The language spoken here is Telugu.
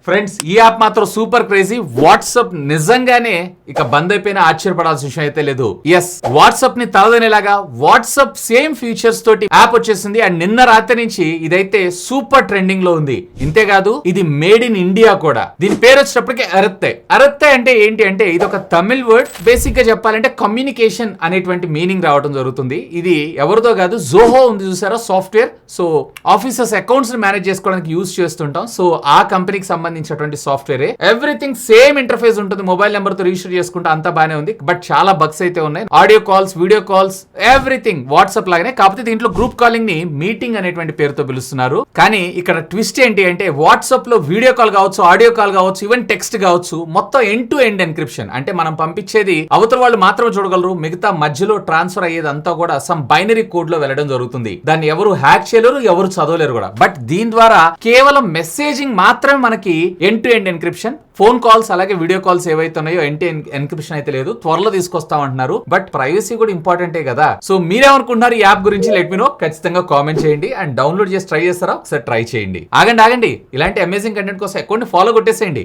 ఫ్రెండ్స్ ఈ యాప్ మాత్రం సూపర్ క్రేజీ. వాట్సాప్ నిజంగానే ఇక బంద్ అయిపోయినా ఆశ్చర్యపడాల్సిన విషయం అయితే లేదు. ఎస్, వాట్సాప్ ని తలదనేలాగా వాట్సాప్ సేమ్ ఫీచర్స్ తోటి యాప్ వచ్చేసింది. అండ్ నిన్న రాత్రి నుంచి ఇదైతే సూపర్ ట్రెండింగ్ లో ఉంది. ఇంతేకాదు ఇది మేడ్ ఇన్ ఇండియా కూడా. దీని పేరు వచ్చేటప్పటికి అరత్తే. అరత్తే అంటే ఏంటి అంటే ఇది ఒక తమిళ్ వర్డ్. బేసిక్ గా చెప్పాలంటే కమ్యూనికేషన్ అనేటువంటి మీనింగ్ రావడం జరుగుతుంది. ఇది ఎవరితో కాదు, జోహో ఉంది చూసారా సాఫ్ట్వేర్. సో ఆఫీసర్స్ అకౌంట్స్ ని మేనేజ్ చేసుకోవడానికి యూజ్ చేస్తుంటాం. సో ఆ కంపెనీకి సంబంధించినటువంటి సాఫ్ట్వేర్. ఎవ్రీథింగ్ సేమ్ ఇంటర్ఫేస్ ఉంటుంది. మొబైల్ నెంబర్ తో రిజిస్టర్ చేసుకుంటే అంతా బానే ఉంది. బట్ చాలా బగ్స్ అయితే ఉన్నాయి. Audio calls, video calls, everything WhatsApp లాగానే. కాకపోతే దీంట్లో గ్రూప్ కాలింగ్ ని మీటింగ్ అనేటువంటి పేరుతో పిలుస్తున్నారు. కానీ ఇక్కడ ట్విస్ట్ ఏంటి అంటే వాట్సాప్ లో వీడియో కాల్ కావచ్చు, ఆడియో కాల్ కావచ్చు, ఈవెన్ టెక్స్ట్ కావచ్చు, మొత్తం ఎండ్ టు ఎండ్ ఎన్క్రిప్షన్. అంటే మనం పంపించేది అవతల వాళ్ళు మాత్రమే చూడగలరు. మిగతా మధ్యలో ట్రాన్స్ఫర్ అయ్యేది అంతా కూడా సమ్ బైనరీ కోడ్ లో వెళ్ళడం జరుగుతుంది. దాన్ని ఎవరు హ్యాక్ చేయలేరు, ఎవరు చదవలేరు కూడా. బట్ దీని ద్వారా కేవలం మెసేజింగ్ మాత్రమే మనకి end to end encryption. Phone calls అలాగే వీడియో కాల్స్ ఏవైతే ఉన్నాయో ఎండ్ టు ఎండ్ ఎన్క్రిప్షన్ అయితే లేదు. త్వరలో తీసుకొస్తామంటున్నారు. బట్ ప్రైవసీ కూడా ఇంపార్టెంటే కదా. సో మీరేమనుకుంటున్నారు ఈ యాప్ గురించి? Let me know. ఖచ్చితంగా కామెంట్ చేయండి. అండ్ డౌన్లోడ్ చేసి ట్రై చేస్తారా? ఒకసారి ట్రై చేయండి. ఆగండి, ఇలాంటి అమేజింగ్ కంటెంట్ కోసం అకౌంట్ ఫాలో కొట్టేసేయండి.